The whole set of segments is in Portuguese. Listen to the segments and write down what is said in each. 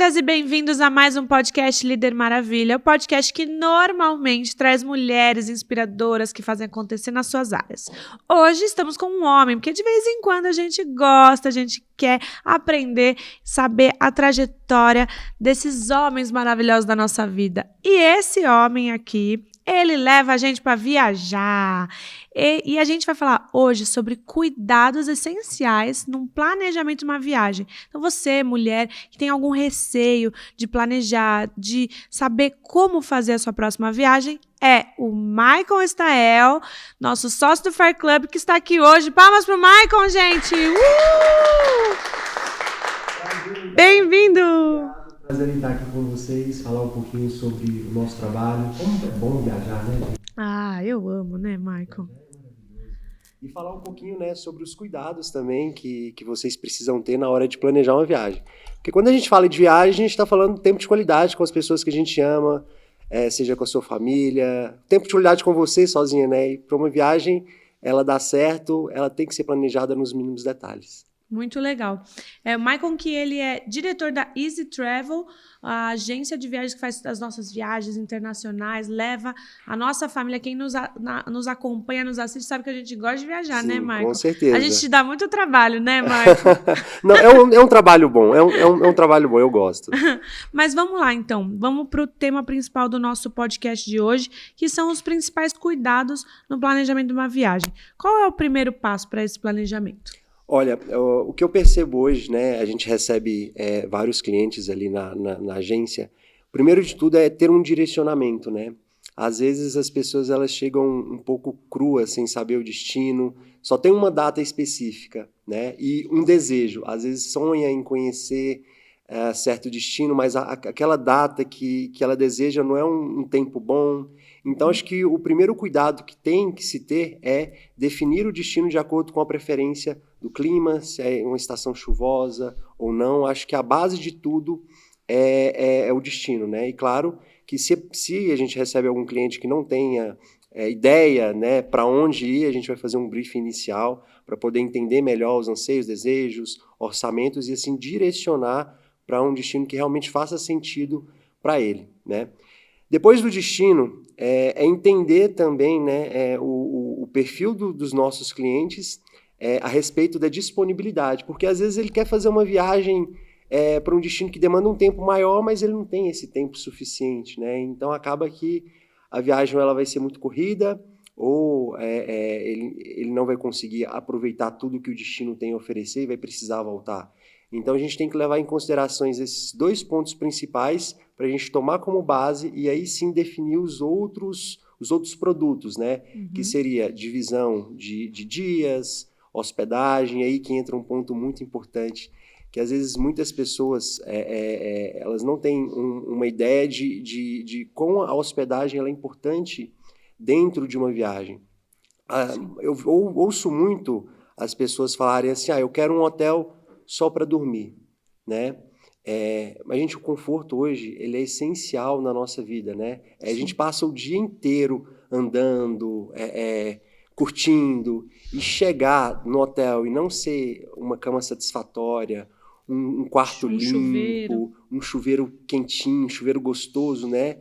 Bem-vindas e bem-vindos a mais um podcast Líder Maravilha, o podcast que normalmente traz mulheres inspiradoras que fazem acontecer nas suas áreas. Hoje estamos com um homem, porque de vez em quando a gente gosta, a gente quer aprender, saber a trajetória desses homens maravilhosos da nossa vida. E esse homem aqui, ele leva a gente para viajar. E a gente vai falar hoje sobre cuidados essenciais num planejamento de uma viagem. Então você, mulher, que tem algum receio de planejar, de saber como fazer a sua próxima viagem, é o Michael Estael, nosso sócio do Fire Club, que está aqui hoje. Palmas pro Michael, gente! Bem-vindo! Prazer em estar aqui com vocês, falar um pouquinho sobre o nosso trabalho, como é bom viajar, né? Ah, eu amo, né, Michael? E falar um pouquinho, né, sobre os cuidados também que vocês precisam ter na hora de planejar uma viagem. Porque quando a gente fala de viagem, a gente está falando tempo de qualidade com as pessoas que a gente ama, seja com a sua família, tempo de qualidade com você sozinha, né? E para uma viagem, ela dar certo, ela tem que ser planejada nos mínimos detalhes. Muito legal. O Michael, que ele é diretor da Easy Travel, a agência de viagens que faz as nossas viagens internacionais, leva a nossa família, quem nos acompanha, nos assiste, sabe que a gente gosta de viajar, Sim, né, Michael? Com certeza. A gente te dá muito trabalho, né, Michael? Não, é um trabalho bom, é um trabalho bom, eu gosto. Mas vamos lá, então. Vamos para o tema principal do nosso podcast de hoje, que são os principais cuidados no planejamento de uma viagem. Qual é o primeiro passo para esse planejamento? Olha, o que eu percebo hoje, né, a gente recebe vários clientes ali na agência. O primeiro de tudo é ter um direcionamento, né? Às vezes as pessoas elas chegam um pouco cruas, sem saber o destino, só tem uma data específica, né? E um desejo. Às vezes sonha em conhecer certo destino, mas aquela data que ela deseja não é um tempo bom. Então, acho que o primeiro cuidado que tem que se ter é definir o destino de acordo com a preferência do clima, se é uma estação chuvosa ou não. Acho que a base de tudo é o destino, né? E claro que se a gente recebe algum cliente que não tenha ideia, né, para onde ir, a gente vai fazer um briefing inicial para poder entender melhor os anseios, desejos, orçamentos e assim direcionar para um destino que realmente faça sentido para ele, né? Depois do destino, é entender também, né, o perfil dos nossos clientes a respeito da disponibilidade, porque às vezes ele quer fazer uma viagem para um destino que demanda um tempo maior, mas ele não tem esse tempo suficiente, né? Então acaba que a viagem ela vai ser muito corrida, ou ele não vai conseguir aproveitar tudo que o destino tem a oferecer e vai precisar voltar. Então a gente tem que levar em consideração esses dois pontos principais para a gente tomar como base e aí sim definir os outros produtos, né? Uhum. Que seria divisão de dias, hospedagem, aí que entra um ponto muito importante, que às vezes muitas pessoas elas não têm uma ideia de como a hospedagem ela é importante dentro de uma viagem. Eu ouço muito as pessoas falarem assim, eu quero um hotel só para dormir, né? Mas, gente, o conforto hoje, ele é essencial na nossa vida, né? A gente passa o dia inteiro andando, curtindo, e chegar no hotel e não ser uma cama satisfatória, um quarto limpo, um chuveiro quentinho, um chuveiro gostoso, né?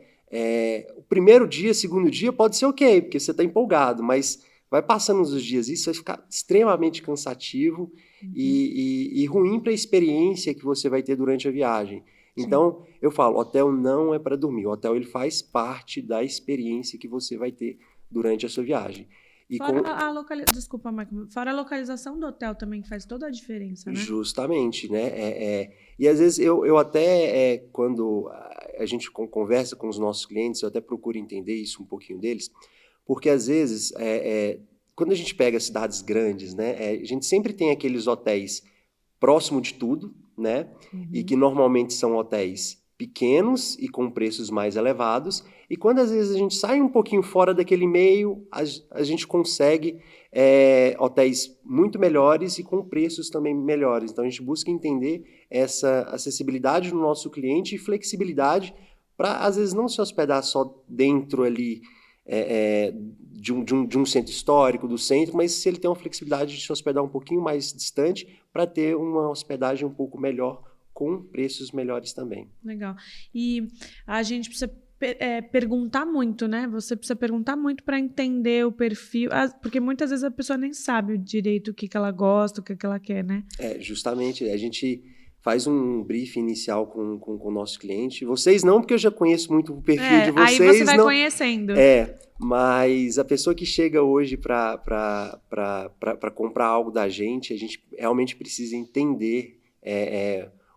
O primeiro dia, segundo dia pode ser ok, porque você está empolgado, mas vai passando os dias, isso vai ficar extremamente cansativo e ruim para a experiência que você vai ter durante a viagem. Então, eu falo, hotel não é para dormir, o hotel ele faz parte da experiência que você vai ter durante a sua viagem. E Desculpa, Michael, fora a localização do hotel também, que faz toda a diferença, né? Justamente, né? E às vezes eu até, quando a gente conversa com os nossos clientes, eu até procuro entender isso um pouquinho deles, porque às vezes, quando a gente pega cidades grandes, né, a gente sempre tem aqueles hotéis próximo de tudo, né, e que normalmente são hotéis pequenos e com preços mais elevados, e quando às vezes a gente sai um pouquinho fora daquele meio, a gente consegue hotéis muito melhores e com preços também melhores. Então a gente busca entender essa acessibilidade no nosso cliente e flexibilidade para às vezes não se hospedar só dentro ali de um centro histórico, do centro, mas se ele tem uma flexibilidade de se hospedar um pouquinho mais distante para ter uma hospedagem um pouco melhor com preços melhores também. Legal. E a gente precisa perguntar muito, né? Você precisa perguntar muito para entender o perfil, porque muitas vezes a pessoa nem sabe direito o que ela gosta, o que ela quer, né? Justamente, a gente faz um briefing inicial com o nosso cliente. Vocês não, porque eu já conheço muito o perfil de vocês. Aí você vai não... conhecendo. Mas a pessoa que chega hoje para comprar algo da gente, a gente realmente precisa entender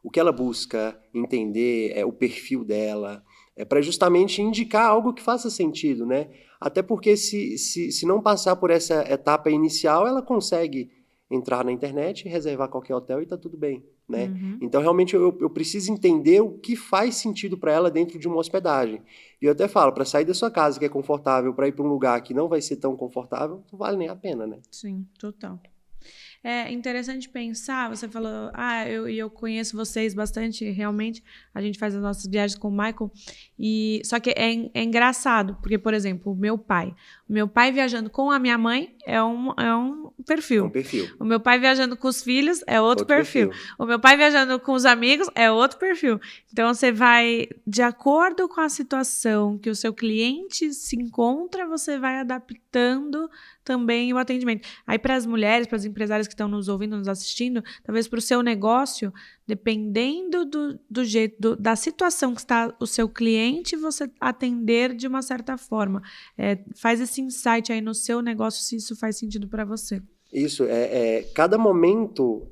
o que ela busca, entender o perfil dela, para justamente indicar algo que faça sentido, né? Até porque se não passar por essa etapa inicial, ela consegue entrar na internet, reservar qualquer hotel e tá tudo bem, né? Uhum. Então, realmente, eu preciso entender o que faz sentido para ela dentro de uma hospedagem. E eu até falo, para sair da sua casa, que é confortável, para ir para um lugar que não vai ser tão confortável, não vale nem a pena, né? Sim, total. É interessante pensar, você falou, eu conheço vocês bastante, realmente, a gente faz as nossas viagens com o Michael, só que é engraçado, porque, por exemplo, o meu pai viajando com a minha mãe é um perfil. É um perfil. O meu pai viajando com os filhos é outro perfil. O meu pai viajando com os amigos é outro perfil. Então, você vai, de acordo com a situação que o seu cliente se encontra, você vai adaptando também o atendimento. Aí, para as mulheres, para as empresárias que estão nos ouvindo, nos assistindo, talvez para o seu negócio, dependendo do jeito, da situação que está o seu cliente, você atender de uma certa forma. Faz esse insight aí no seu negócio, se isso faz sentido para você. Isso, cada momento,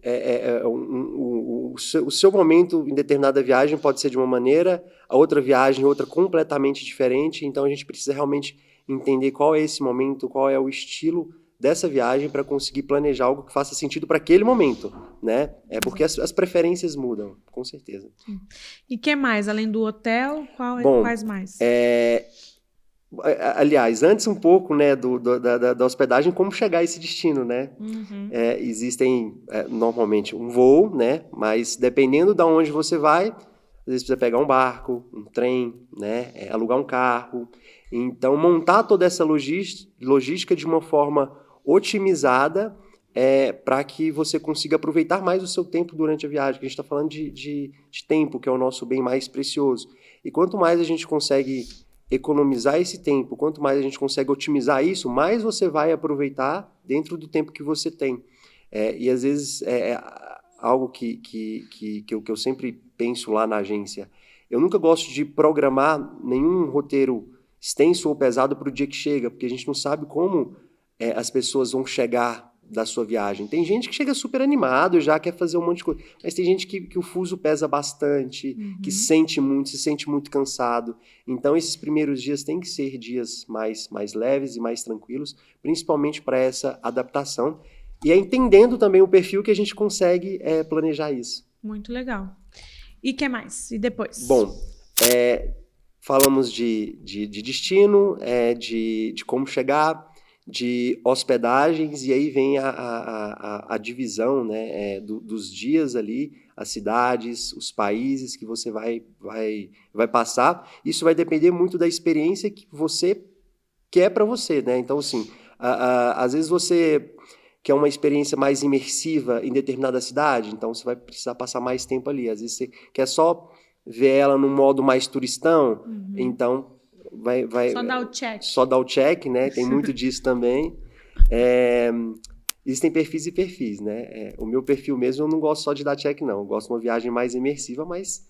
o seu momento em determinada viagem pode ser de uma maneira, a outra viagem, outra completamente diferente, então a gente precisa realmente entender qual é esse momento, qual é o estilo dessa viagem para conseguir planejar algo que faça sentido para aquele momento, né? Porque as preferências mudam, com certeza. Sim. E o que mais? Além do hotel, quais mais? Aliás, antes um pouco, né, da hospedagem, como chegar a esse destino, né? Uhum. Existem, normalmente, um voo, né? Mas dependendo de onde você vai, às vezes precisa pegar um barco, um trem, né? Alugar um carro. Então, montar toda essa logística de uma forma otimizada para que você consiga aproveitar mais o seu tempo durante a viagem, que a gente está falando de tempo, que é o nosso bem mais precioso. E quanto mais a gente consegue economizar esse tempo, quanto mais a gente consegue otimizar isso, mais você vai aproveitar dentro do tempo que você tem. E às vezes algo que eu sempre penso lá na agência. Eu nunca gosto de programar nenhum roteiro extenso ou pesado para o dia que chega, porque a gente não sabe como as pessoas vão chegar da sua viagem. Tem gente que chega super animado, já quer fazer um monte de coisa, mas tem gente que o fuso pesa bastante, que se sente muito cansado. Então, esses primeiros dias têm que ser dias mais leves e mais tranquilos, principalmente para essa adaptação. E entendendo também o perfil que a gente consegue planejar isso. Muito legal. E o que mais? E depois? Bom, falamos de destino, de como chegar, de hospedagens, e aí vem a divisão, né, dos dias ali, as cidades, os países que você vai passar. Isso vai depender muito da experiência que você quer para você, né? Então, assim, às vezes você quer uma experiência mais imersiva em determinada cidade, então você vai precisar passar mais tempo ali. Às vezes você quer só ver ela num modo mais turistão, então só dar o check. Só dar o check, né? Tem muito disso também. Existem perfis e perfis, né? O meu perfil mesmo, eu não gosto só de dar check, não. Eu gosto de uma viagem mais imersiva, mas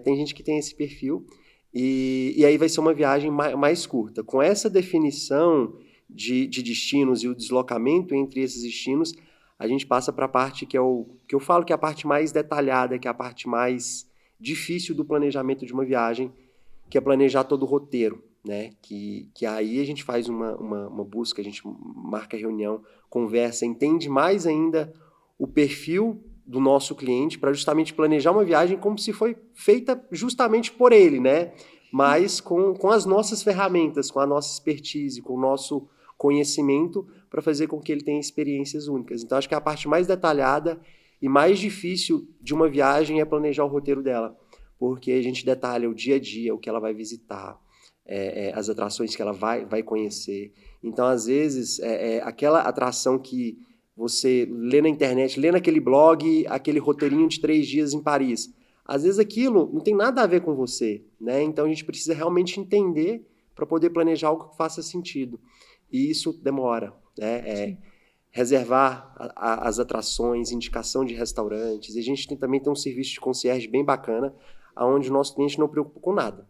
tem gente que tem esse perfil. E aí vai ser uma viagem mais curta. Com essa definição de destinos e o deslocamento entre esses destinos, a gente passa para a parte que eu falo que é a parte mais detalhada, que é a parte mais difícil do planejamento de uma viagem, que é planejar todo o roteiro, né? Que aí a gente faz uma busca, a gente marca reunião, conversa, entende mais ainda o perfil do nosso cliente para justamente planejar uma viagem como se foi feita justamente por ele, né? Mas com as nossas ferramentas, com a nossa expertise, com o nosso conhecimento para fazer com que ele tenha experiências únicas. Então, acho que a parte mais detalhada e mais difícil de uma viagem é planejar o roteiro dela, porque a gente detalha o dia a dia, o que ela vai visitar, as atrações que ela vai conhecer. Então, às vezes, aquela atração que você lê na internet, lê naquele blog, aquele roteirinho de 3 dias em Paris. às vezes aquilo não tem nada a ver com você, né? Então a gente precisa realmente entender para poder planejar algo que faça sentido. E isso demora, né? Reservar as atrações, indicação de restaurantes. E a gente também tem um serviço de concierge bem bacana, onde o nosso cliente não preocupa com nada.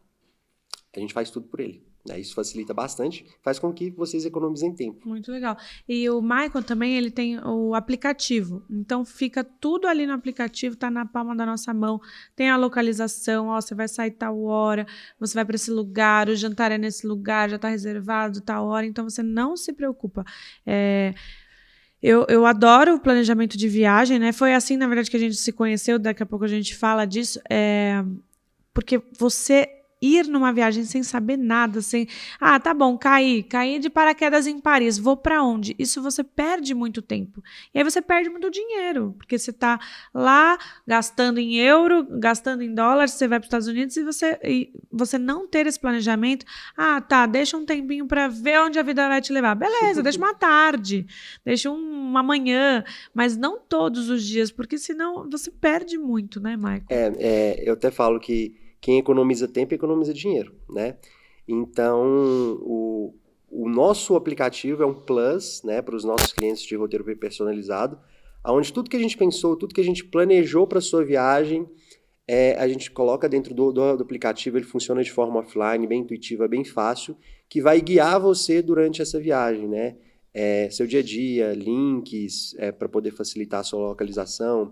A gente faz tudo por ele. Né? Isso facilita bastante, faz com que vocês economizem tempo. Muito legal. E o Michael também, ele tem o aplicativo. Então, fica tudo ali no aplicativo, tá na palma da nossa mão. Tem a localização, ó, você vai sair tal hora, você vai para esse lugar, o jantar é nesse lugar, já tá reservado tal hora. Então, você não se preocupa. Eu adoro o planejamento de viagem, né? Foi assim, na verdade, que a gente se conheceu. Daqui a pouco a gente fala disso. Porque você ir numa viagem sem saber nada, sem... Ah, tá bom, caí de paraquedas em Paris, vou pra onde? Isso você perde muito tempo. E aí você perde muito dinheiro, porque você tá lá gastando em euro, gastando em dólares, você vai para os Estados Unidos e você não ter esse planejamento. Ah, tá, deixa um tempinho pra ver onde a vida vai te levar. Beleza, deixa uma tarde, deixa uma manhã, mas não todos os dias, porque senão você perde muito, né, Michael? Eu até falo que quem economiza tempo economiza dinheiro, né? Então, o nosso aplicativo é um plus, né, para os nossos clientes de roteiro personalizado, onde tudo que a gente pensou, tudo que a gente planejou para a sua viagem, a gente coloca dentro do aplicativo. Ele funciona de forma offline, bem intuitiva, bem fácil, que vai guiar você durante essa viagem, né? Seu dia a dia, links para poder facilitar a sua localização,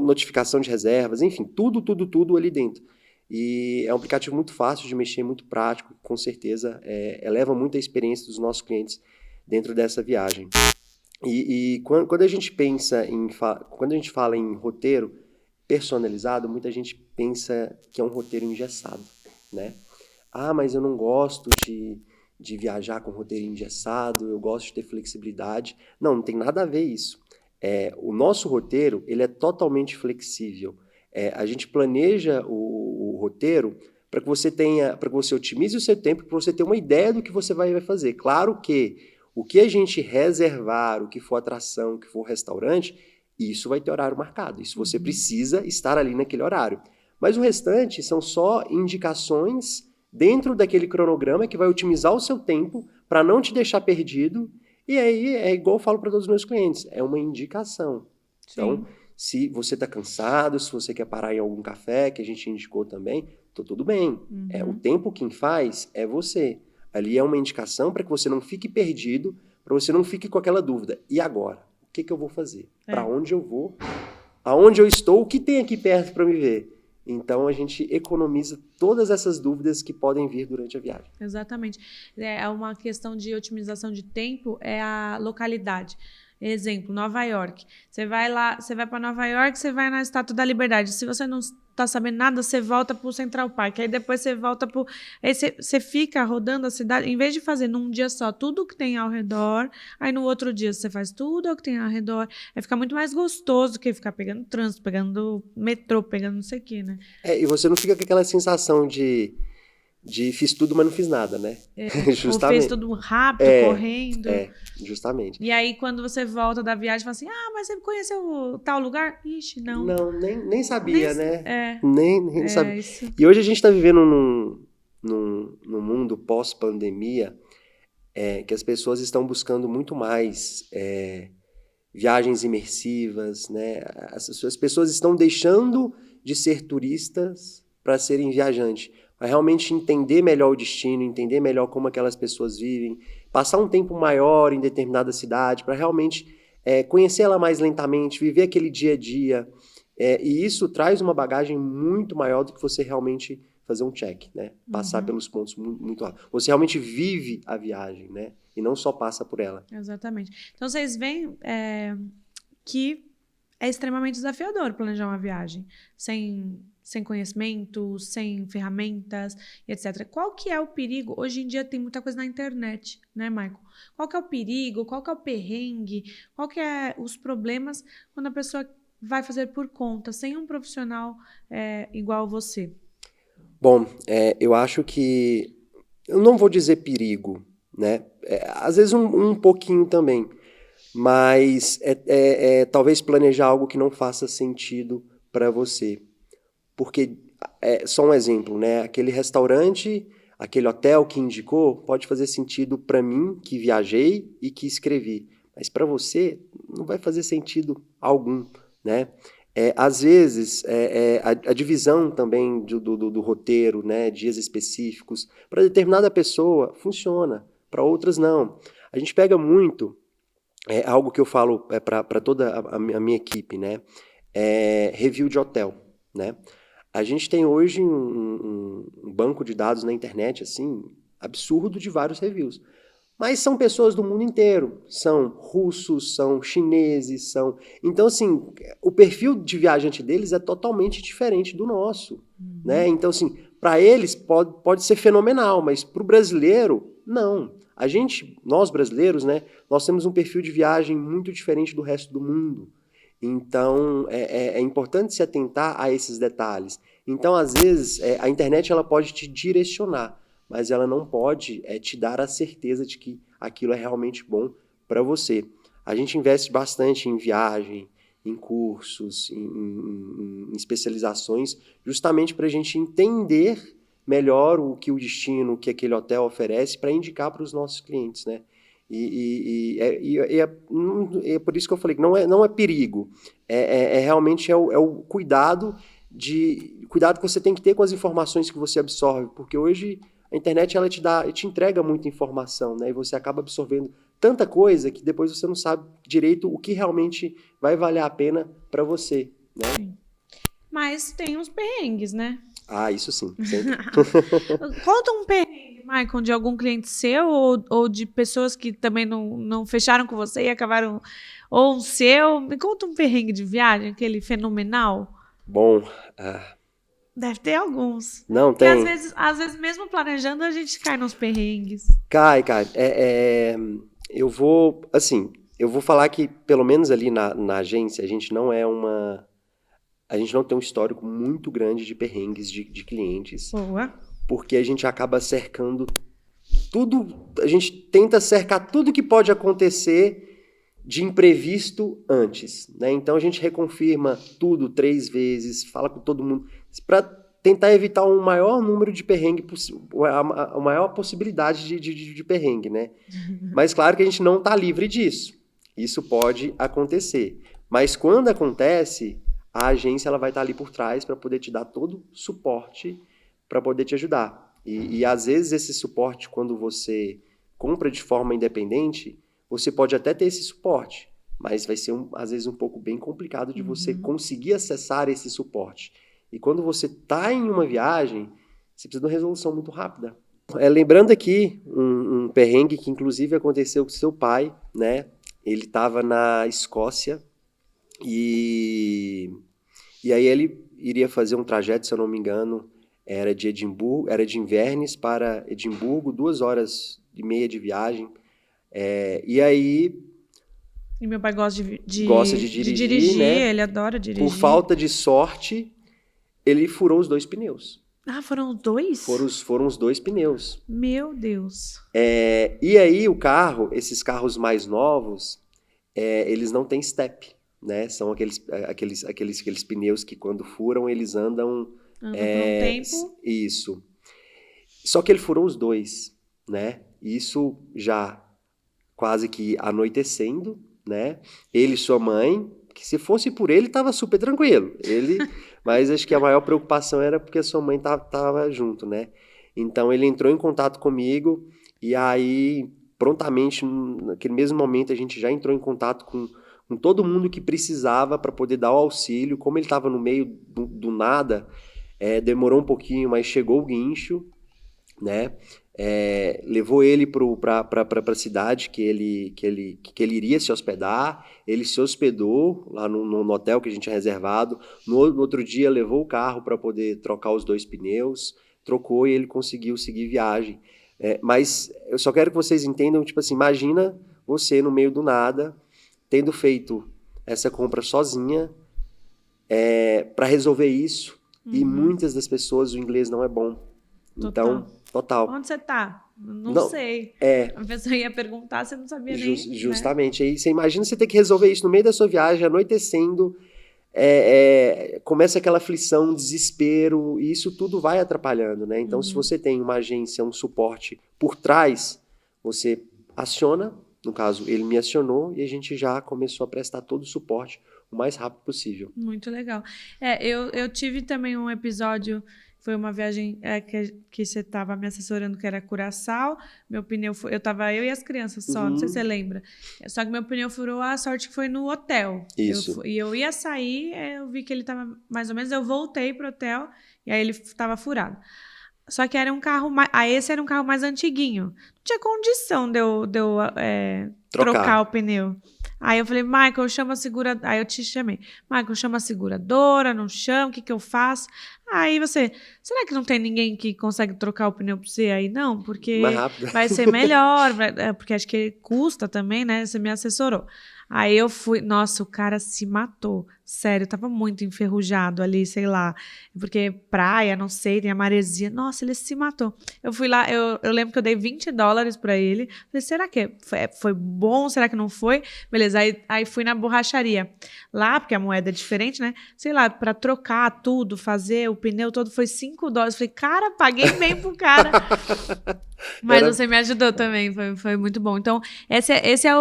notificação de reservas, enfim, tudo ali dentro. E é um aplicativo muito fácil de mexer, muito prático, com certeza eleva muito a experiência dos nossos clientes dentro dessa viagem. E quando a gente pensa quando a gente fala em roteiro personalizado, muita gente pensa que é um roteiro engessado, né? Ah, mas eu não gosto de viajar com roteiro engessado, eu gosto de ter flexibilidade. Não tem nada a ver isso. O nosso roteiro, ele é totalmente flexível. A gente planeja o roteiro para que você otimize o seu tempo, para você ter uma ideia do que você vai fazer. Claro que o que a gente reservar, o que for atração, o que for restaurante, isso vai ter horário marcado. Isso você precisa estar ali naquele horário. Mas o restante são só indicações dentro daquele cronograma que vai otimizar o seu tempo para não te deixar perdido. E aí é igual eu falo para todos os meus clientes, é uma indicação. Sim. Então, se você está cansado, se você quer parar em algum café, que a gente indicou também, tudo bem. O tempo quem faz é você. Ali é uma indicação para que você não fique perdido, para você não fique com aquela dúvida. E agora? O que eu vou fazer? Para onde eu vou? Aonde eu estou? O que tem aqui perto para me ver? Então, a gente economiza todas essas dúvidas que podem vir durante a viagem. Exatamente. É uma questão de otimização de tempo, é a localidade. Exemplo, Nova York. Você vai lá, você vai para Nova York, você vai na Estátua da Liberdade. Se você não está sabendo nada, você volta para o Central Park. Aí depois você volta para... Aí você fica rodando a cidade, em vez de fazer num dia só tudo que tem ao redor, aí no outro dia você faz tudo o que tem ao redor. Aí fica muito mais gostoso do que ficar pegando trânsito, pegando metrô, pegando não sei o quê, né? E você não fica com aquela sensação de fiz tudo, mas não fiz nada, né? Justamente. Ou fez tudo rápido, correndo. Justamente. E aí, quando você volta da viagem, fala assim, ah, mas você conheceu tal lugar? Ixi, não. Não, nem sabia, né? É. Nem sabia. Isso. E hoje a gente está vivendo num mundo pós-pandemia que as pessoas estão buscando muito mais viagens imersivas, né? As pessoas estão deixando de ser turistas para serem viajantes. Para realmente entender melhor o destino, entender melhor como aquelas pessoas vivem, passar um tempo maior em determinada cidade, para realmente conhecer ela mais lentamente, viver aquele dia a dia. E isso traz uma bagagem muito maior do que você realmente fazer um check, né? Passar pelos pontos muito rápido. Você realmente vive a viagem, né? E não só passa por ela. Exatamente. Então, vocês veem que é extremamente desafiador planejar uma viagem sem conhecimento, sem ferramentas, etc. Qual que é o perigo? Hoje em dia tem muita coisa na internet, né, Michael? Qual que é o perigo? Qual que é o perrengue? Qual que é os problemas quando a pessoa vai fazer por conta, sem um profissional igual você? Bom, eu acho que... Eu não vou dizer perigo, né? Às vezes um pouquinho também. Mas talvez planejar algo que não faça sentido para você. Porque, só um exemplo, né? Aquele restaurante, aquele hotel que indicou, pode fazer sentido para mim, que viajei e que escrevi. Mas para você, não vai fazer sentido algum, né? Às vezes, a divisão também do roteiro, né? Dias específicos, para determinada pessoa, funciona. Para outras, não. A gente pega muito, algo que eu falo para toda a minha equipe, né? Review de hotel, né? A gente tem hoje um banco de dados na internet, assim, absurdo de vários reviews. Mas são pessoas do mundo inteiro. São russos, são chineses, são... Então, assim, o perfil de viajante deles é totalmente diferente do nosso, né? Então, assim, para eles pode ser fenomenal, mas para o brasileiro, não. Nós brasileiros, né? Nós temos um perfil de viagem muito diferente do resto do mundo. Então, é importante se atentar a esses detalhes. Então, às vezes, a internet ela pode te direcionar, mas ela não pode te dar a certeza de que aquilo é realmente bom para você. A gente investe bastante em viagem, em cursos, em especializações, justamente para a gente entender melhor o que o destino, o que aquele hotel oferece, para indicar para os nossos clientes, né? É por isso que eu falei que não é perigo, realmente o cuidado que você tem que ter com as informações que você absorve, porque hoje a internet ela te entrega muita informação, né? E você acaba absorvendo tanta coisa que depois você não sabe direito o que realmente vai valer a pena para você, né? Sim. Mas tem uns perrengues, né? Ah, isso sim, sempre. Conta um perrengue, Michael, de algum cliente seu ou de pessoas que também não fecharam com você e acabaram... Ou um seu. Me conta um perrengue de viagem, aquele fenomenal. Bom... Deve ter alguns. Não, porque tem. Às vezes, mesmo planejando, a gente cai nos perrengues. Cai. Eu vou falar que, pelo menos ali na agência, a gente não tem um histórico muito grande de perrengues de clientes. Boa. Porque a gente acaba cercando tudo, a gente tenta cercar tudo que pode acontecer de imprevisto antes, né? Então a gente reconfirma tudo 3 vezes, fala com todo mundo, para tentar evitar um maior número de perrengue, a maior possibilidade de perrengue, né? Mas claro que a gente não está livre disso. Isso pode acontecer. Mas quando acontece, a agência ela vai estar ali por trás para poder te dar todo o suporte para poder te ajudar. E às vezes esse suporte, quando você compra de forma independente, você pode até ter esse suporte, mas vai ser às vezes um pouco bem complicado de você conseguir acessar esse suporte. E quando você está em uma viagem, você precisa de uma resolução muito rápida. Lembrando aqui um perrengue que inclusive aconteceu com seu pai, né? Ele estava na Escócia e aí ele iria fazer um trajeto, se eu não me engano, era de Inverness para Edimburgo, 2h30 de viagem. E aí... E meu pai gosta de dirigir, né? Ele adora dirigir. Por falta de sorte, ele furou os 2 pneus. Ah, foram os 2? Foram os 2 pneus. Meu Deus. E aí esses carros mais novos, eles não têm step, né? São aqueles pneus que quando furam, eles andam... por um tempo. Isso. Só que ele furou os 2, né? Isso já quase que anoitecendo, né? Ele e sua mãe, que se fosse por ele, estava super tranquilo. Mas acho que a maior preocupação era porque a sua mãe tava junto, né? Então ele entrou em contato comigo e aí, prontamente, naquele mesmo momento, a gente já entrou em contato com todo mundo que precisava para poder dar o auxílio. Como ele estava no meio do nada, demorou um pouquinho, mas chegou o guincho, né? Levou ele para a cidade que ele iria se hospedar. Ele se hospedou lá no hotel que a gente tinha reservado. No outro dia levou o carro para poder trocar os 2 pneus, trocou e ele conseguiu seguir viagem. Mas eu só quero que vocês entendam, tipo assim, imagina você no meio do nada, tendo feito essa compra sozinha, para resolver isso. E muitas das pessoas o inglês não é bom. Então, total. Onde você tá? Não sei. A pessoa ia perguntar, você não sabia nem. Justamente. Né? Aí você imagina você ter que resolver isso no meio da sua viagem, anoitecendo, começa aquela aflição, desespero, e isso tudo vai atrapalhando, né? Então, se você tem uma agência, um suporte por trás, você aciona, no caso, ele me acionou, e a gente já começou a prestar todo o suporte o mais rápido possível. Muito legal. Eu tive também um episódio, foi uma viagem que você estava me assessorando, que era Curaçao. Meu pneu eu e as crianças só, não sei se você lembra. Só que meu pneu furou, a sorte que foi no hotel. Isso. Eu ia sair, eu vi que ele estava mais ou menos, eu voltei pro hotel e aí ele estava furado. Só que era um carro esse era um carro mais antiguinho. Não tinha condição de eu trocar o pneu. Aí eu falei, Michael, chama a seguradora. Aí eu te chamei. Michael, chama a seguradora, não chama, o que eu faço? Aí será que não tem ninguém que consegue trocar o pneu pra você aí? Não, porque Mais rápido. vai ser melhor, porque acho que custa também, né? Você me assessorou. Aí eu fui, nossa, o cara se matou. Sério, tava muito enferrujado ali, sei lá. Porque praia, não sei, tem a maresia. Nossa, ele se matou. Eu fui lá, eu lembro que eu dei $20 pra ele. Falei, será que foi bom? Será que não foi? Beleza, aí fui na borracharia. Lá, porque a moeda é diferente, né? Sei lá, pra trocar tudo, fazer o pneu todo, foi $5. Falei, cara, paguei bem pro cara. Mas você me ajudou também, foi muito bom. Então, esse é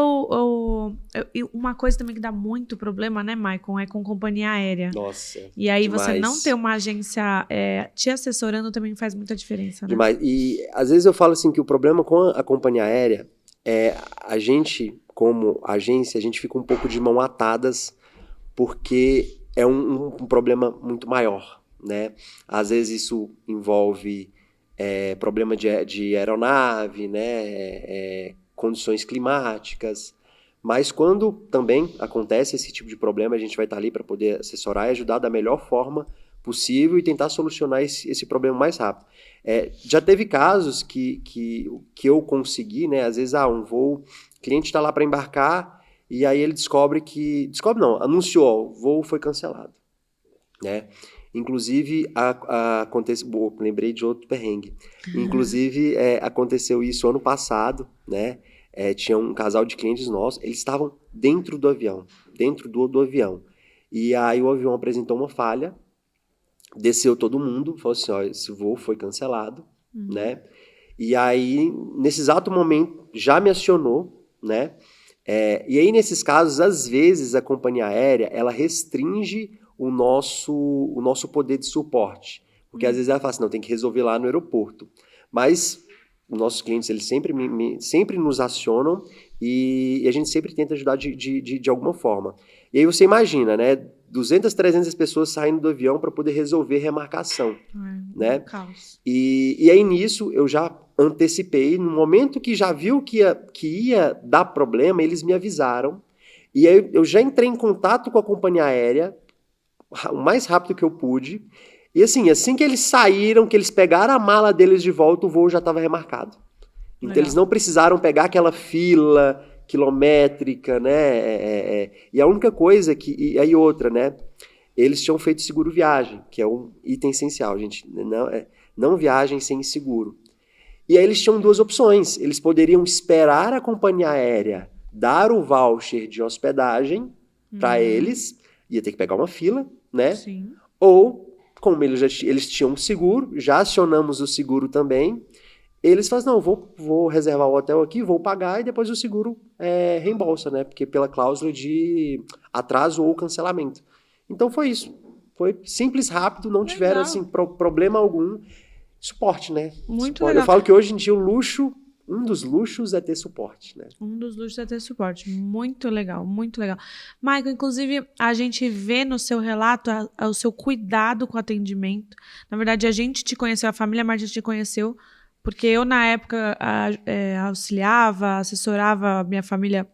uma coisa também que dá muito problema, né, Maicon? É com companhia aérea. Nossa. E aí demais. você não ter uma agência te assessorando também faz muita diferença, né? Demais. E às vezes eu falo assim que o problema com a companhia aérea é a gente, como agência, a gente fica um pouco de mão atadas porque é um problema muito maior, né? Às vezes isso envolve problema de aeronave, né? Condições climáticas. Mas quando também acontece esse tipo de problema, a gente vai estar ali para poder assessorar e ajudar da melhor forma possível e tentar solucionar esse problema mais rápido. Já teve casos que eu consegui, né? Às vezes, um voo, o cliente está lá para embarcar e aí ele anunciou, o voo foi cancelado, né? Inclusive, lembrei de outro perrengue. Inclusive, aconteceu isso ano passado, né? Tinha um casal de clientes nossos, eles estavam dentro do avião. E aí o avião apresentou uma falha, desceu todo mundo, falou assim, ó, esse voo foi cancelado, né? E aí, nesse exato momento, já me acionou, né? E aí, nesses casos, às vezes, a companhia aérea, ela restringe o nosso poder de suporte. Porque às vezes ela fala assim, não, tem que resolver lá no aeroporto. Mas os nossos clientes, eles sempre nos acionam e a gente sempre tenta ajudar de alguma forma. E aí você imagina, né? 200, 300 pessoas saindo do avião para poder resolver remarcação, né? Caos. E aí nisso eu já antecipei, no momento que já viu que ia dar problema, eles me avisaram. E aí eu já entrei em contato com a companhia aérea o mais rápido que eu pude. E assim que eles saíram, que eles pegaram a mala deles de volta, o voo já estava remarcado. Então eles não precisaram pegar aquela fila quilométrica, né? E a única coisa e aí outra, né? Eles tinham feito seguro viagem, que é um item essencial, gente. Não viagem sem seguro. E aí eles tinham duas opções. Eles poderiam esperar a companhia aérea dar o voucher de hospedagem para eles, ia ter que pegar uma fila, né? Sim. Ou, como eles tinham um seguro, já acionamos o seguro também, eles falam, não, vou reservar o hotel aqui, vou pagar e depois o seguro reembolsa, né? Porque pela cláusula de atraso ou cancelamento. Então foi isso. Foi simples, rápido, não tiveram assim, problema algum. Suporte, né? Muito suporte. legal. Eu falo que hoje em dia um dos luxos é ter suporte, né? Um dos luxos é ter suporte. Muito legal, muito legal. Michael, inclusive, a gente vê no seu relato o seu cuidado com o atendimento. Na verdade, a gente te conheceu, a família Martins te conheceu, porque eu, na época, auxiliava, assessorava a minha família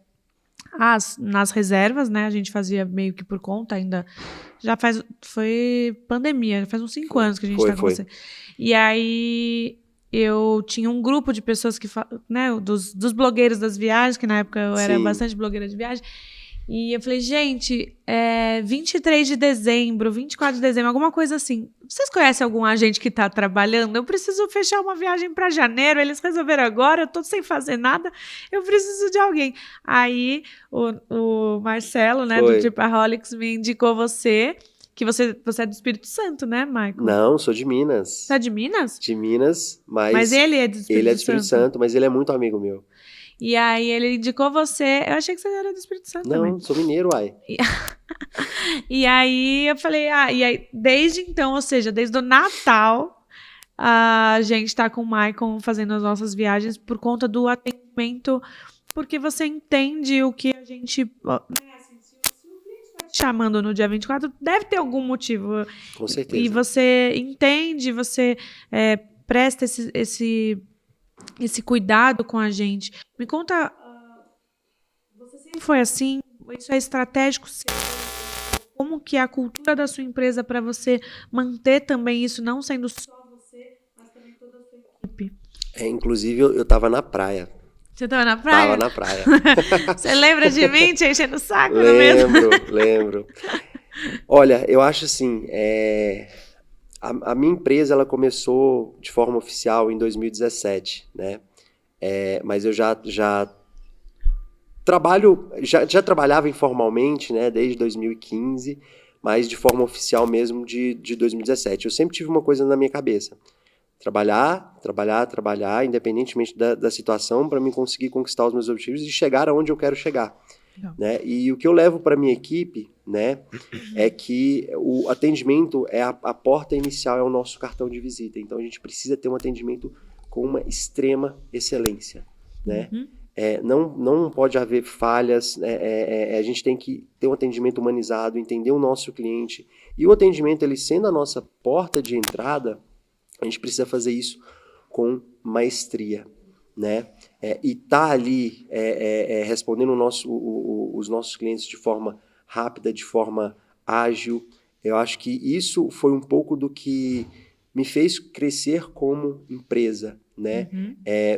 nas reservas, né? A gente fazia meio que por conta ainda. Foi pandemia, já faz uns 5 anos que a gente está com você. E aí eu tinha um grupo de pessoas que, né, dos blogueiros das viagens, que na época eu era bastante blogueira de viagem, E eu falei, gente, 23 de dezembro, 24 de dezembro, alguma coisa assim. Vocês conhecem algum agente que tá trabalhando? Eu preciso fechar uma viagem para janeiro, eles resolveram agora, eu tô sem fazer nada, eu preciso de alguém. Aí o Marcelo, né, do Tripaholics, me indicou você, que você é do Espírito Santo, né, Michael? Não, sou de Minas. Você é de Minas? De Minas, Mas ele é do Espírito Santo. Ele é do Espírito Santo, mas ele é muito amigo meu. E aí ele indicou você. Eu achei que você era do Espírito Santo também. Não, sou mineiro, uai. E aí eu falei, e aí desde então, ou seja, desde o Natal, a gente tá com o Maicon fazendo as nossas viagens por conta do atendimento, porque você entende o que a gente... Se o cliente está te chamando no dia 24, deve ter algum motivo. Com certeza. E você entende, você presta esse cuidado com a gente. Me conta, você sempre foi assim? Isso é estratégico? Como que é a cultura da sua empresa para você manter também isso, não sendo só você, mas também toda a sua equipe? Inclusive, eu estava na praia. Você estava na praia? Estava na praia. Você lembra de mim te enchendo o saco? Lembro. Olha, eu acho assim, a minha empresa ela começou de forma oficial em 2017, né? Mas eu já trabalhava informalmente, né, desde 2015, mas de forma oficial mesmo de 2017. Eu sempre tive uma coisa na minha cabeça: trabalhar, independentemente da situação, para mim conseguir conquistar os meus objetivos e chegar aonde eu quero chegar. Né? E o que eu levo para minha equipe, né, é que o atendimento a porta inicial, é o nosso cartão de visita. Então a gente precisa ter um atendimento com uma extrema excelência, né? Não pode haver falhas, a gente tem que ter um atendimento humanizado, entender o nosso cliente, e o atendimento, ele sendo a nossa porta de entrada, a gente precisa fazer isso com maestria, né? E tá ali respondendo os nossos clientes de forma rápida, de forma ágil. Eu acho que isso foi um pouco do que me fez crescer como empresa, né?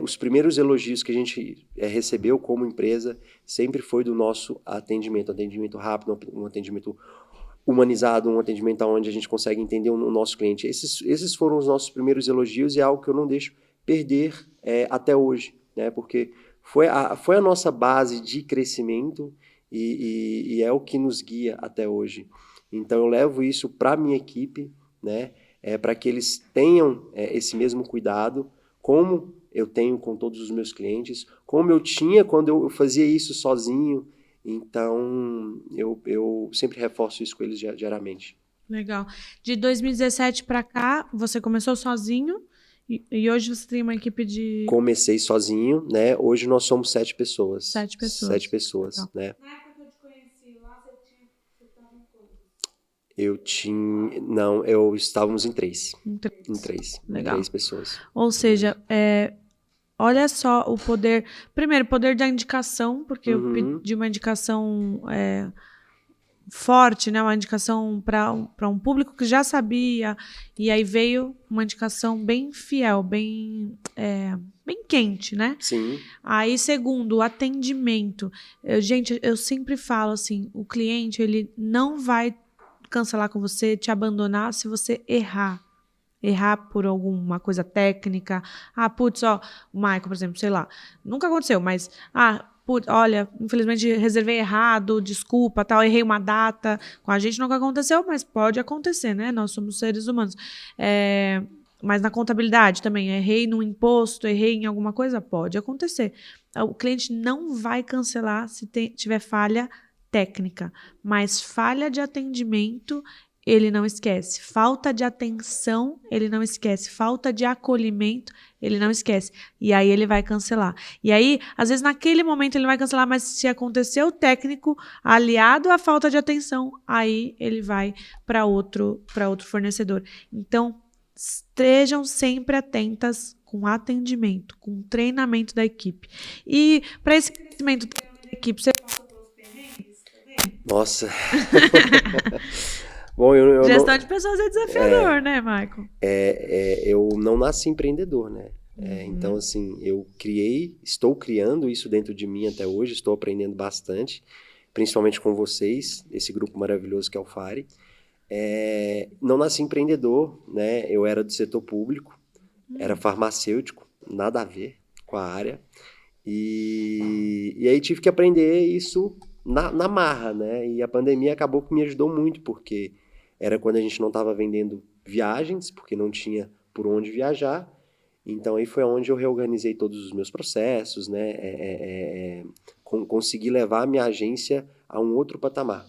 Os primeiros elogios que a gente recebeu como empresa sempre foi do nosso atendimento rápido, um atendimento humanizado, um atendimento onde a gente consegue entender o nosso cliente. Esses foram os nossos primeiros elogios, e é algo que eu não deixo perder até hoje, né? Porque foi a nossa base de crescimento e é o que nos guia até hoje. Então eu levo isso para a minha equipe, né? Para que eles tenham esse mesmo cuidado, como eu tenho com todos os meus clientes, como eu tinha quando eu fazia isso sozinho. Então, eu sempre reforço isso com eles diariamente. Legal. De 2017 para cá, você começou sozinho e hoje você tem uma equipe de... Comecei sozinho, né? Hoje nós somos 7 pessoas. 7 pessoas. 7 pessoas, né? Na época que eu te conheci lá, você estava em quantos? Estávamos em 3. Em 3. Legal. Em 3 pessoas. Ou seja, olha só o poder... Primeiro, poder da indicação, porque eu pedi uma indicação forte, né? Uma indicação para um público que já sabia, e aí veio uma indicação bem fiel, bem quente, né? Sim. Aí, segundo, o atendimento. Gente, eu sempre falo assim, o cliente, ele não vai cancelar com você, te abandonar se você errar por alguma coisa técnica. O Michael, por exemplo, sei lá, nunca aconteceu, mas, olha, infelizmente reservei errado, desculpa, tal, errei uma data. Com a gente nunca aconteceu, mas pode acontecer, né? Nós somos seres humanos. Mas na contabilidade também, errei no imposto, errei em alguma coisa, pode acontecer. O cliente não vai cancelar se tiver falha técnica, mas falha de atendimento ele não esquece. Falta de atenção, ele não esquece. Falta de acolhimento, ele não esquece. E aí ele vai cancelar. E aí, às vezes, naquele momento ele vai cancelar, mas se aconteceu o técnico aliado à falta de atenção, aí ele vai para outro fornecedor. Então, estejam sempre atentas com atendimento, com treinamento da equipe. E para esse crescimento da equipe, você passou pelos perrengues também? Nossa... Bom, gestão de pessoas é desafiador, né, Michael? Eu não nasci empreendedor, né? Então, assim, estou criando isso dentro de mim até hoje, estou aprendendo bastante. principalmente com vocês, esse grupo maravilhoso que é o FARE. Não nasci empreendedor, né? Eu era do setor público, era farmacêutico, nada a ver com a área. E aí tive que aprender isso na marra, né? E a pandemia acabou que me ajudou muito, porque era quando a gente não estava vendendo viagens, porque não tinha por onde viajar. Então aí foi onde eu reorganizei todos os meus processos, né? Consegui levar a minha agência a um outro patamar.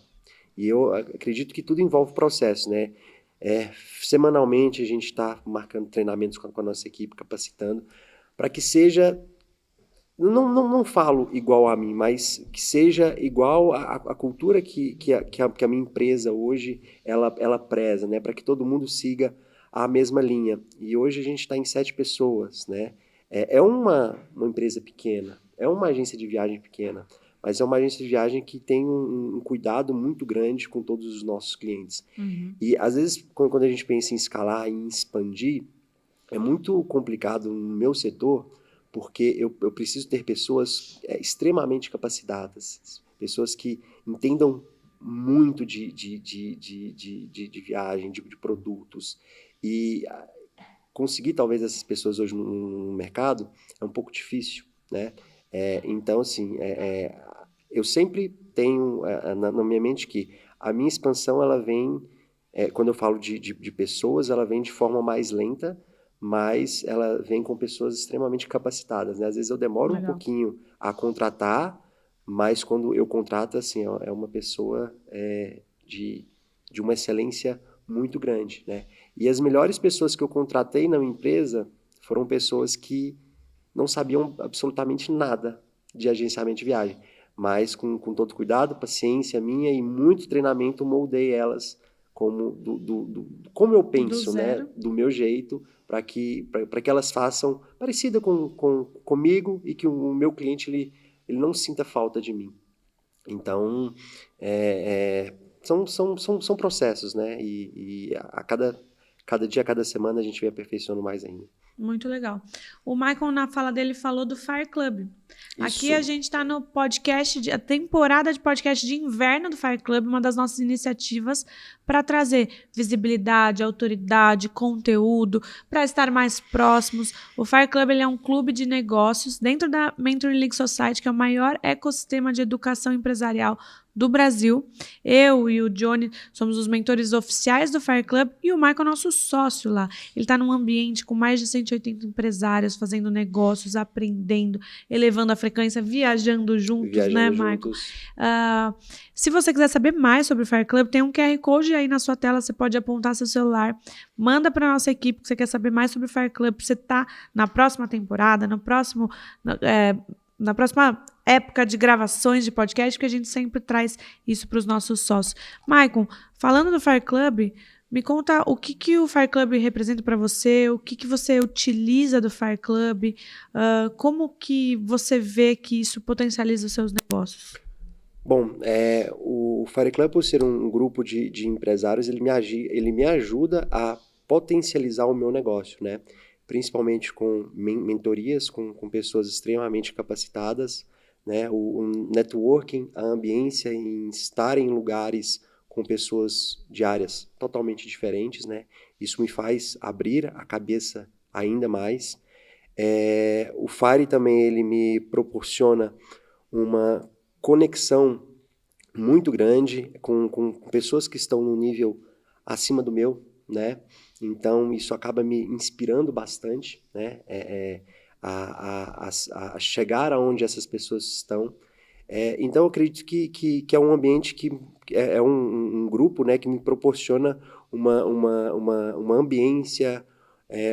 E eu acredito que tudo envolve processo, né? Semanalmente a gente está marcando treinamentos com a nossa equipe, capacitando, para que seja, não falo igual a mim, mas que seja igual a cultura que a minha empresa hoje, ela preza, né? Para que todo mundo siga a mesma linha. E hoje a gente está em 7 pessoas, né? É uma empresa pequena, é uma agência de viagem pequena, mas é uma agência de viagem que tem um cuidado muito grande com todos os nossos clientes. Uhum. E às vezes, quando a gente pensa em escalar, em expandir, é muito complicado no meu setor, porque eu preciso ter pessoas extremamente capacitadas, pessoas que entendam muito de viagem, de produtos. E conseguir, talvez, essas pessoas hoje no mercado é um pouco difícil, né? Então, assim, eu sempre tenho na minha mente que a minha expansão, ela vem, quando eu falo de pessoas, ela vem de forma mais lenta, mas ela vem com pessoas extremamente capacitadas, né? Às vezes eu demoro um pouquinho a contratar, mas quando eu contrato, assim, é uma pessoa de uma excelência muito grande, né? E as melhores pessoas que eu contratei na minha empresa foram pessoas que não sabiam absolutamente nada de agenciamento de viagem, mas com todo cuidado, paciência minha e muito treinamento, moldei elas como eu penso, né? Do meu jeito, para que elas façam parecida comigo e que o meu cliente ele não sinta falta de mim. Então, são processos, né? E a cada dia, a cada semana, a gente vem aperfeiçoando mais ainda. Muito legal. O Michael, na fala dele, falou do Fire Club. Isso. Aqui a gente está no podcast, a temporada de podcast de inverno do Fire Club, uma das nossas iniciativas para trazer visibilidade, autoridade, conteúdo, para estar mais próximos. O Fire Club ele é um clube de negócios dentro da Mentoring League Society, que é o maior ecossistema de educação empresarial do Brasil. Eu e o Johnny somos os mentores oficiais do Fire Club e o Michael é nosso sócio lá. Ele está num ambiente com mais de 180 empresários fazendo negócios, aprendendo, elevando a frequência, viajando juntos, né, Michael? Se você quiser saber mais sobre o Fire Club, tem um QR Code aí na sua tela, você pode apontar seu celular, manda para a nossa equipe que você quer saber mais sobre o Fire Club, para você estar na próxima temporada, na próxima época de gravações de podcast, porque a gente sempre traz isso para os nossos sócios. Michael, falando do Fire Club, me conta o que o Fire Club representa para você, o que você utiliza do Fire Club, como que você vê que isso potencializa os seus negócios? Bom, o Fire Club, por ser um grupo de empresários, ele me ajuda a potencializar o meu negócio, né? Principalmente com mentorias, com pessoas extremamente capacitadas, né? O networking, a ambiência em estar em lugares com pessoas de áreas totalmente diferentes, né? Isso me faz abrir a cabeça ainda mais. O Fire também, ele me proporciona uma conexão muito grande com pessoas que estão no nível acima do meu, né? Então, isso acaba me inspirando bastante, né? A chegar aonde essas pessoas estão. Então, eu acredito que é um ambiente que é um grupo, né, que me proporciona uma ambiência,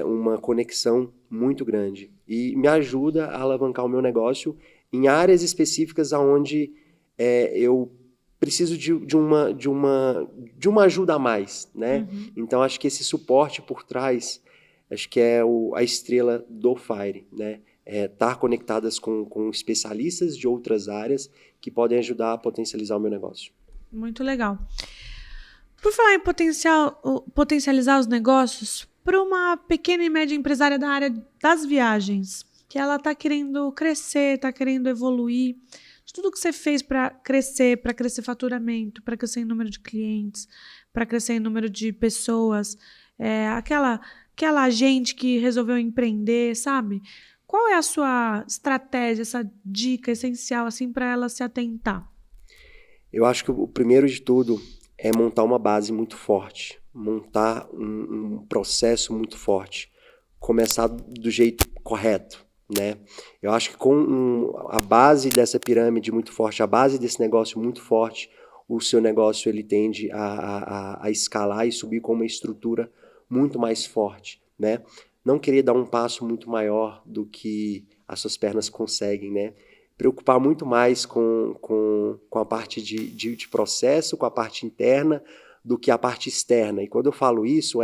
uma conexão muito grande. E me ajuda a alavancar o meu negócio em áreas específicas onde eu preciso de uma ajuda a mais, né? Uhum. Então, acho que esse suporte por trás, acho que é a estrela do Fire, né? Estar conectadas com especialistas de outras áreas que podem ajudar a potencializar o meu negócio. Muito legal. Por falar em potencializar os negócios, para uma pequena e média empresária da área das viagens, que ela está querendo crescer, está querendo evoluir, tudo que você fez para crescer faturamento, para crescer em número de clientes, para crescer em número de pessoas, aquela gente que resolveu empreender, sabe? Qual é a sua estratégia, essa dica essencial assim para ela se atentar? Eu acho que o primeiro de tudo é montar uma base muito forte, montar um processo muito forte, começar do jeito correto, né? Eu acho que com a base dessa pirâmide muito forte, a base desse negócio muito forte, o seu negócio ele tende a escalar e subir com uma estrutura muito mais forte, né? Não querer dar um passo muito maior do que as suas pernas conseguem, né? Preocupar muito mais com a parte de processo, com a parte interna, do que a parte externa. E quando eu falo isso,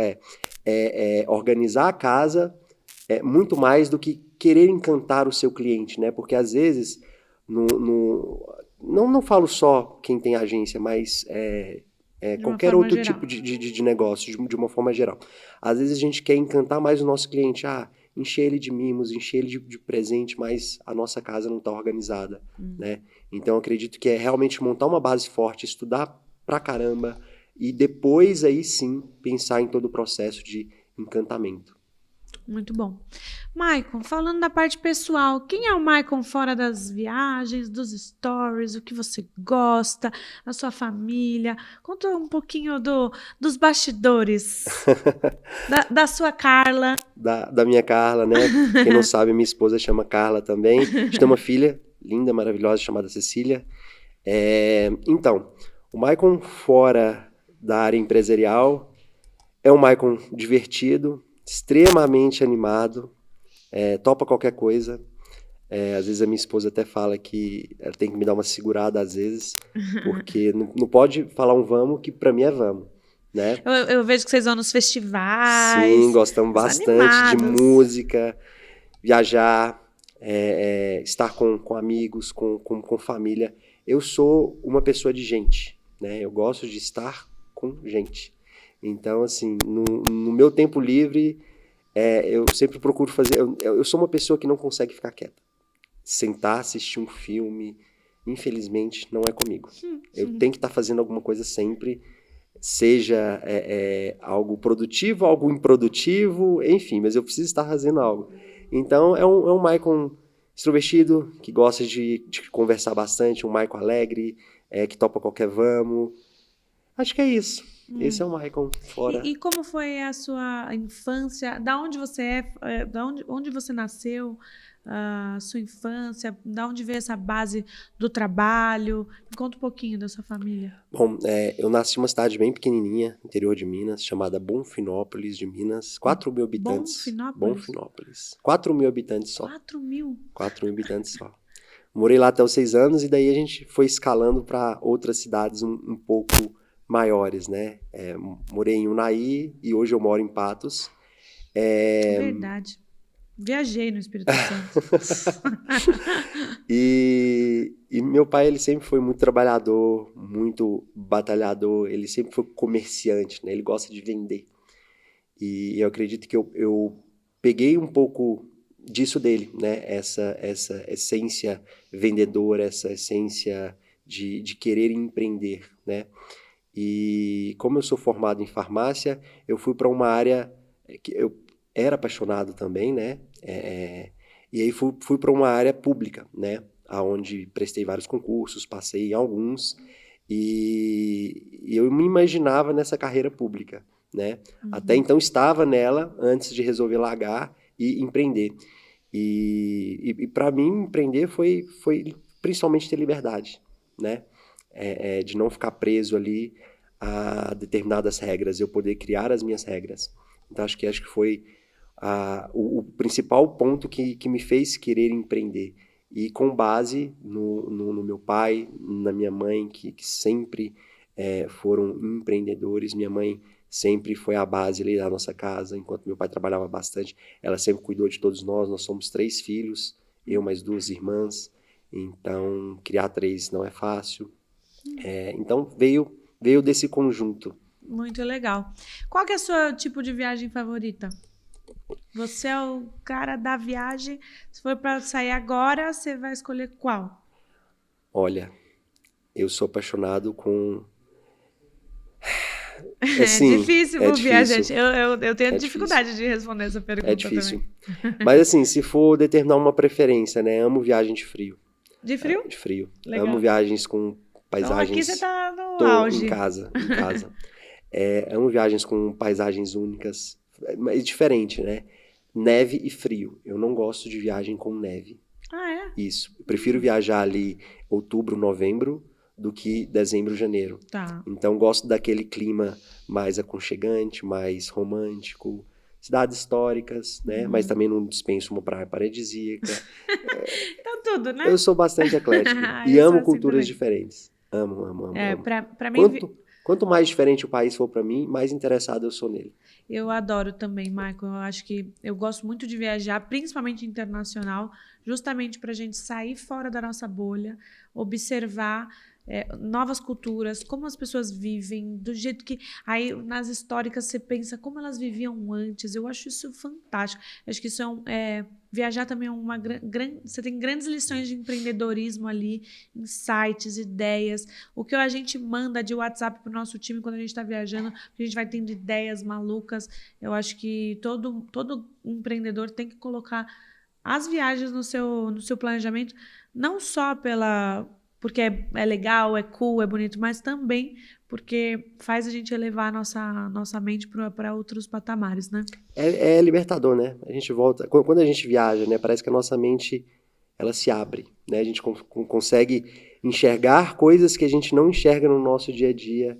organizar a casa muito mais do que querer encantar o seu cliente, né? Porque às vezes, não falo só quem tem agência, mas qualquer outro geral. tipo de negócio, de uma forma geral. Às vezes a gente quer encantar mais o nosso cliente, encher ele de mimos, encher ele de presente, mas a nossa casa não está organizada, né? Então eu acredito que é realmente montar uma base forte, estudar pra caramba e depois aí sim pensar em todo o processo de encantamento. Muito bom. Maicon, falando da parte pessoal, quem é o Maicon fora das viagens, dos stories, o que você gosta, a sua família? Conta um pouquinho dos bastidores, da sua Carla. Da minha Carla, né? Quem não sabe, minha esposa chama Carla também. A gente tem uma filha linda, maravilhosa, chamada Cecília. Então, o Maicon fora da área empresarial é um Maicon divertido, extremamente animado, topa qualquer coisa. Às vezes a minha esposa até fala que ela tem que me dar uma segurada às vezes, porque não pode falar um vamos que pra mim é vamos, né? Eu vejo que vocês vão nos festivais. Sim, gostamos bastante de música, viajar, estar com amigos, com família. Eu sou uma pessoa de gente, né? Eu gosto de estar com gente. Então, assim, no meu tempo livre, eu sempre procuro fazer... Eu sou uma pessoa que não consegue ficar quieta. Sentar, assistir um filme, infelizmente, não é comigo. Eu tenho que estar fazendo alguma coisa sempre, seja algo produtivo, algo improdutivo, enfim, mas eu preciso estar fazendo algo. Então, é um Maicon extrovertido, que gosta de conversar bastante, um Maicon alegre, que topa qualquer vamos. Acho que é isso. Esse é o Maicon fora. E como foi a sua infância? Da onde você onde você nasceu? A sua infância? Da onde veio essa base do trabalho? Me conta um pouquinho da sua família. Bom, eu nasci em uma cidade bem pequenininha, interior de Minas, chamada Bonfinópolis de Minas. 4 mil habitantes. Bonfinópolis. 4 mil habitantes só. 4 mil? 4 mil habitantes só. Morei lá até os 6 anos e daí a gente foi escalando para outras cidades um pouco maiores, né? Morei em Unai e hoje eu moro em Patos. Verdade. Viajei no Espírito Santo. E meu pai, ele sempre foi muito trabalhador, muito batalhador, ele sempre foi comerciante, né? Ele gosta de vender. E eu acredito que eu peguei um pouco disso dele, né? Essa essência vendedora, essa essência de querer empreender, né? E como eu sou formado em farmácia, eu fui para uma área que eu era apaixonado também, né? E aí fui para uma área pública, né? Onde prestei vários concursos, passei em alguns, e eu me imaginava nessa carreira pública, né? Até então estava nela antes de resolver largar e empreender. E para mim, empreender foi principalmente ter liberdade, né? De não ficar preso ali a determinadas regras, eu poder criar as minhas regras. Então acho que foi o principal ponto que me fez querer empreender. E com base no meu pai, na minha mãe, que sempre foram empreendedores. Minha mãe sempre foi a base ali da nossa casa, enquanto meu pai trabalhava bastante. Ela sempre cuidou de todos nós. Nós somos 3 filhos, eu mais 2 irmãs. Então, criar 3 não é fácil. Então, veio desse conjunto. Muito legal. Qual que é o seu tipo de viagem favorita? Você é o cara da viagem. Se for para sair agora, você vai escolher qual? Olha, eu sou apaixonado com... É Assim, difícil é pro difícil. viajante. Eu tenho É dificuldade de responder essa pergunta É difícil. também. Mas assim, se for determinar uma preferência, né? Amo viagem de frio. De frio? De frio. Amo Legal. viagens com Então aqui você paisagens... tá no Tô em auge. casa, em casa. Amo viagens com paisagens únicas. É diferente, né? Neve e frio. Eu não gosto de viagem com neve. Ah, é? Isso. Eu prefiro viajar ali outubro, novembro, do que dezembro, janeiro. Tá. Então, gosto daquele clima mais aconchegante, mais romântico. Cidades históricas, né? Mas também não dispenso uma praia paradisíaca. Então tudo, né? Eu sou bastante eclético. E Eu sou amo assim culturas também. diferentes. Amo, amo, amo, É, amo. pra mim, Quanto mais diferente o país for pra mim, mais interessado eu sou nele. eu adoro também, Michael. Eu acho que eu gosto muito de viajar, principalmente internacional, justamente para a gente sair fora da nossa bolha, observar novas culturas, como as pessoas vivem, do jeito que. Aí nas históricas você pensa como elas viviam antes. Eu acho isso fantástico. Eu acho que isso viajar também é uma grande. Você tem grandes lições de empreendedorismo ali, insights, ideias. O que a gente manda de WhatsApp para o nosso time quando a gente está viajando, a gente vai tendo ideias malucas. Eu acho que todo empreendedor tem que colocar as viagens no seu planejamento, não só porque é legal, é cool, é bonito, mas também porque faz a gente elevar a nossa mente para outros patamares, né? É libertador, né? A gente volta. Quando a gente viaja, né? Parece que a nossa mente ela se abre, né? A gente consegue enxergar coisas que a gente não enxerga no nosso dia a dia.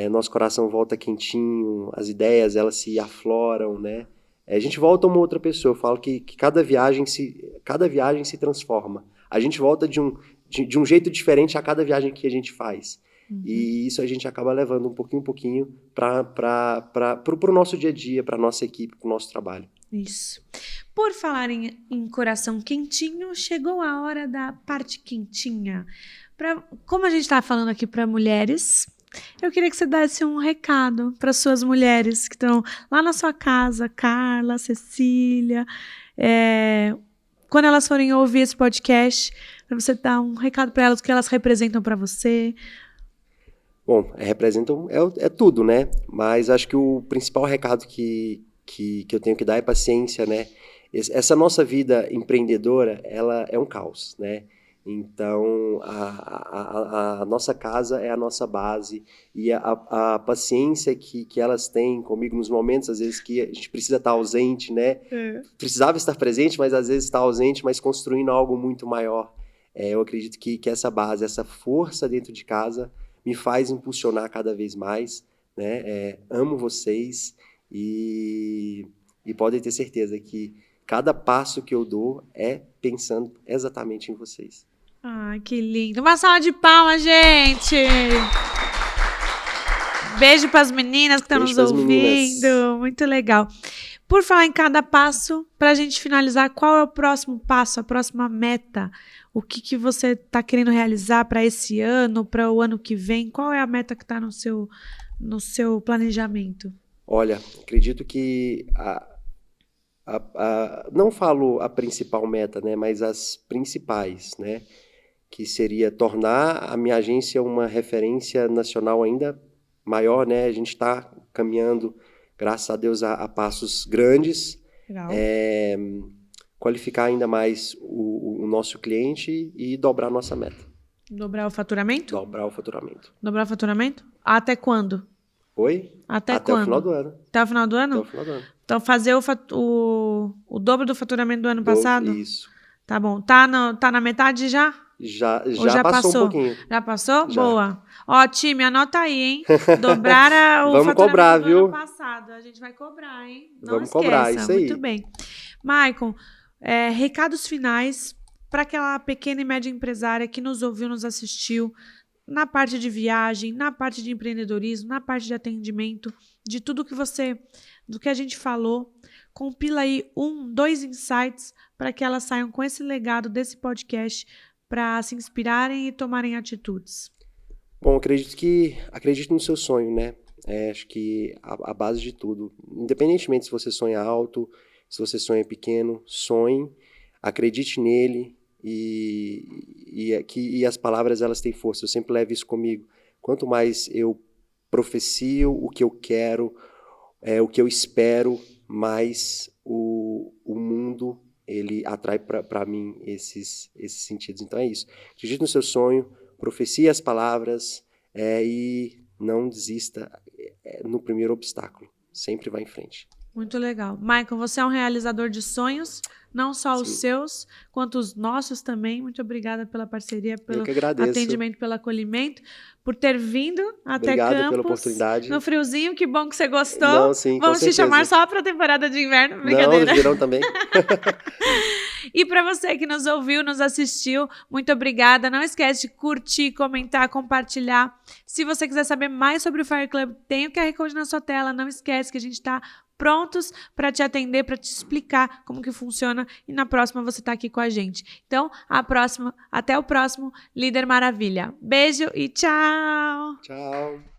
Nosso coração volta quentinho, as ideias elas se afloram, né? A gente volta uma outra pessoa. Eu falo que cada viagem se transforma. A gente volta de um jeito diferente a cada viagem que a gente faz. E isso a gente acaba levando um pouquinho para o nosso dia a dia, para a nossa equipe, para o nosso trabalho. Isso. Por falar em coração quentinho, chegou a hora da parte quentinha. Como a gente está falando aqui para mulheres, eu queria que você desse um recado para suas mulheres que estão lá na sua casa, Carla, Cecília, quando elas forem ouvir esse podcast, para você dar um recado para elas, o que elas representam para você. Bom, representam tudo, né? Mas acho que o principal recado que eu tenho que dar é paciência, né? Essa nossa vida empreendedora, ela é um caos, né? Então, a nossa casa é a nossa base e a paciência que elas têm comigo nos momentos, às vezes, que a gente precisa estar ausente, né? Precisava estar presente, mas às vezes está ausente, mas construindo algo muito maior. Eu acredito que essa base, essa força dentro de casa me faz impulsionar cada vez mais, né? Amo vocês e podem ter certeza que cada passo que eu dou é pensando exatamente em vocês. Ai, que lindo. Uma salva de palmas, gente! Beijo para as meninas que estão nos ouvindo. Meninas. Muito legal. Por falar em cada passo, para a gente finalizar, qual é o próximo passo, a próxima meta? O que você está querendo realizar para esse ano, para o ano que vem? Qual é a meta que está no seu planejamento? Olha, acredito que não falo a principal meta, né, mas as principais, né, que seria tornar a minha agência uma referência nacional ainda maior, né? A gente está caminhando, graças a Deus, a passos grandes. Legal. Qualificar ainda mais o nosso cliente e dobrar a nossa meta. Dobrar o faturamento? Dobrar o faturamento. Dobrar o faturamento? Até quando? Oi? Até quando? Até o final do ano. Até o final do ano? Até o final do ano. Então fazer o dobro do faturamento do ano passado? Isso. Tá bom. Tá na metade já? Já passou um pouquinho. Já passou? Já. Boa. Ó, time, anota aí, hein? Dobrar o Vamos cobrar, do viu? ano passado. A gente vai cobrar, hein? Não Vamos esqueça. cobrar, isso aí. Muito bem. Maicon, recados finais para aquela pequena e média empresária que nos ouviu, nos assistiu, na parte de viagem, na parte de empreendedorismo, na parte de atendimento, de tudo do que a gente falou. Compila aí 2 insights para que elas saiam com esse legado desse podcast para se inspirarem e tomarem atitudes. Bom, acredito no seu sonho, né? Acho que a base de tudo, independentemente se você sonha alto, se você sonha pequeno, sonhe, acredite nele e as palavras, elas têm força. Eu sempre levo isso comigo. Quanto mais eu profecio o que eu quero, o que eu espero, mais o mundo ele atrai para mim esses sentidos. Então é isso. Acredite no seu sonho, profecie as palavras e não desista no primeiro obstáculo. Sempre vá em frente. Muito legal. Michael, você é um realizador de sonhos, não só os Sim. seus, quanto os nossos também. Muito obrigada pela parceria, pelo atendimento, pelo acolhimento, por ter vindo até Obrigado Campos. pela oportunidade. No friozinho, que bom que você gostou. Não, sim, Vamos com te certeza. chamar só para a temporada de inverno, brincadeira. Não, no verão também. E para você que nos ouviu, nos assistiu, muito obrigada. Não esquece de curtir, comentar, compartilhar. Se você quiser saber mais sobre o Fire Club, tem o QR Code na sua tela. Não esquece que a gente está prontos para te atender, para te explicar como que funciona. E na próxima você está aqui com a gente. Então, até o próximo Líder Maravilha. Beijo e tchau! Tchau!